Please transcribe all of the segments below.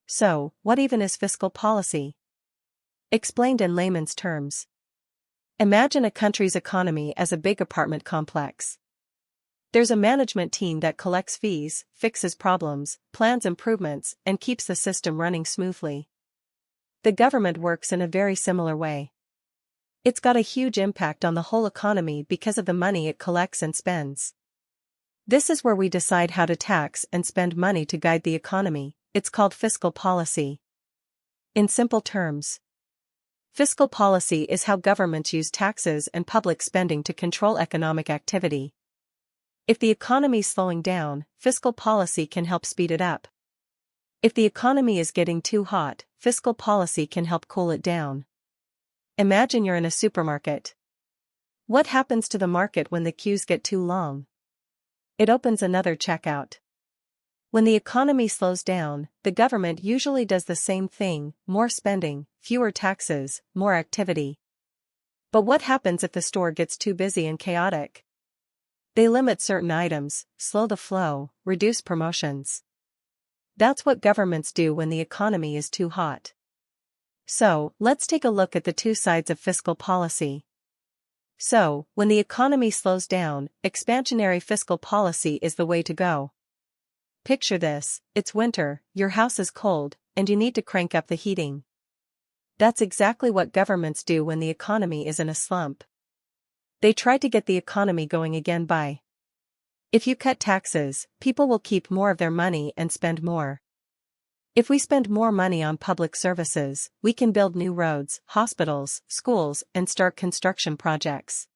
So, what even is fiscal policy? Explained in layman's terms. Imagine a country's economy as a big apartment complex. There's a management team that collects fees, fixes problems, plans improvements, and keeps the system running smoothly. The government works in a very similar way. It's got a huge impact on the whole economy because of the money it collects and spends. This is where we decide how to tax and spend money to guide the economy. It's called fiscal policy. In simple terms, fiscal policy is how governments use taxes and public spending to control economic activity. If the economy is slowing down, fiscal policy can help speed it up. If the economy is getting too hot, fiscal policy can help cool it down. Imagine you're in a supermarket. What happens to the market when the queues get too long? It opens another checkout. When the economy slows down, the government usually does the same thing: more spending, fewer taxes, more activity. But what happens if the store gets too busy and chaotic? They limit certain items, slow the flow, reduce promotions. That's what governments do when the economy is too hot. So, let's take a look at the two sides of fiscal policy. So, when the economy slows down, expansionary fiscal policy is the way to go. Picture this: it's winter, your house is cold, and you need to crank up the heating. That's exactly what governments do when the economy is in a slump. They try to get the economy going again by. If you cut taxes, people will keep more of their money and spend more. If we spend more money on public services, we can build new roads, hospitals, schools, and start construction projects,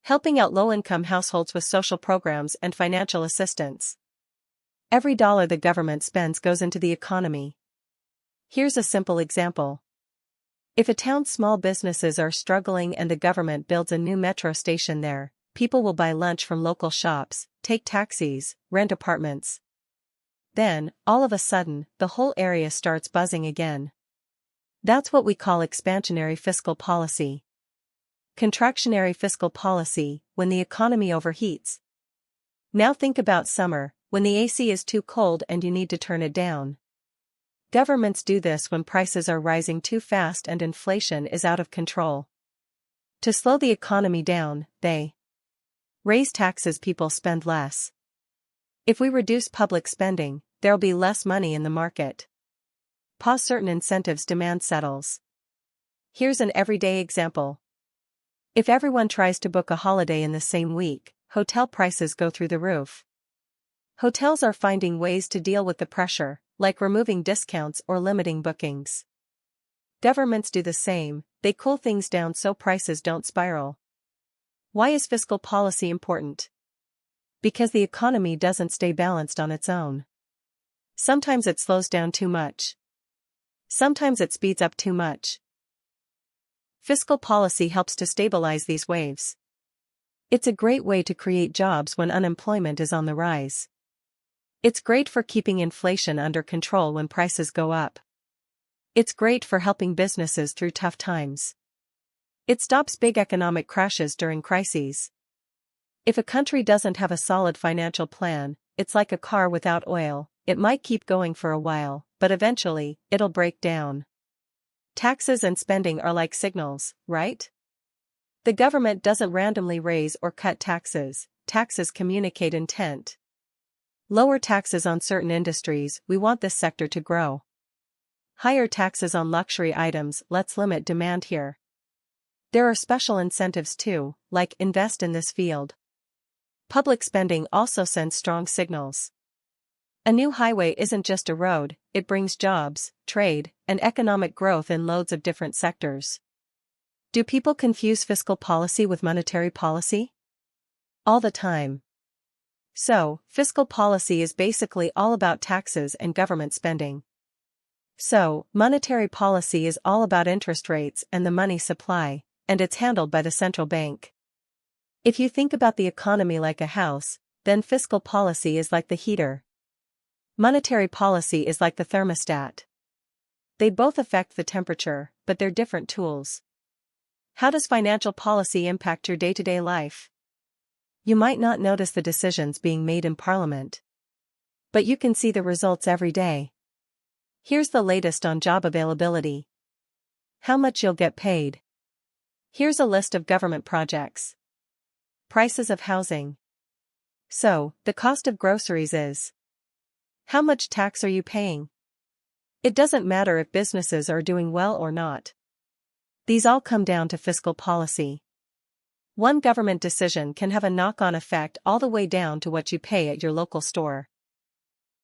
helping out low-income households with social programs and financial assistance. Every dollar the government spends goes into the economy. Here's a simple example. If a town's small businesses are struggling and the government builds a new metro station there, people will buy lunch from local shops, take taxis, rent apartments. Then, all of a sudden, the whole area starts buzzing again. That's what we call expansionary fiscal policy. Contractionary fiscal policy, when the economy overheats. Now think about summer, when the AC is too cold and you need to turn it down. Governments do this when prices are rising too fast and inflation is out of control. To slow the economy down, they raise taxes, people spend less. If we reduce public spending, there'll be less money in the market. Pause certain incentives, demand settles. Here's an everyday example. If everyone tries to book a holiday in the same week, hotel prices go through the roof. Hotels are finding ways to deal with the pressure, like removing discounts or limiting bookings. Governments do the same, they cool things down so prices don't spiral. Why is fiscal policy important? Because the economy doesn't stay balanced on its own. Sometimes it slows down too much. Sometimes it speeds up too much. Fiscal policy helps to stabilize these waves. It's a great way to create jobs when unemployment is on the rise. It's great for keeping inflation under control when prices go up. It's great for helping businesses through tough times. It stops big economic crashes during crises. If a country doesn't have a solid financial plan, it's like a car without oil. It might keep going for a while, but eventually, it'll break down. Taxes and spending are like signals, right? The government doesn't randomly raise or cut taxes. Taxes communicate intent. Lower taxes on certain industries, we want this sector to grow. Higher taxes on luxury items, let's limit demand here. There are special incentives too, like invest in this field. Public spending also sends strong signals. A new highway isn't just a road, it brings jobs, trade, and economic growth in loads of different sectors. Do people confuse fiscal policy with monetary policy? All the time. So, fiscal policy is basically all about taxes and government spending. So, monetary policy is all about interest rates and the money supply, and it's handled by the central bank. If you think about the economy like a house, then fiscal policy is like the heater. Monetary policy is like the thermostat. They both affect the temperature, but they're different tools. How does financial policy impact your day-to-day life? You might not notice the decisions being made in Parliament, but you can see the results every day. Here's the latest on job availability. How much you'll get paid. Here's a list of government projects. Prices of housing. So, the cost of groceries is. How much tax are you paying? It doesn't matter if businesses are doing well or not. These all come down to fiscal policy. One government decision can have a knock-on effect all the way down to what you pay at your local store.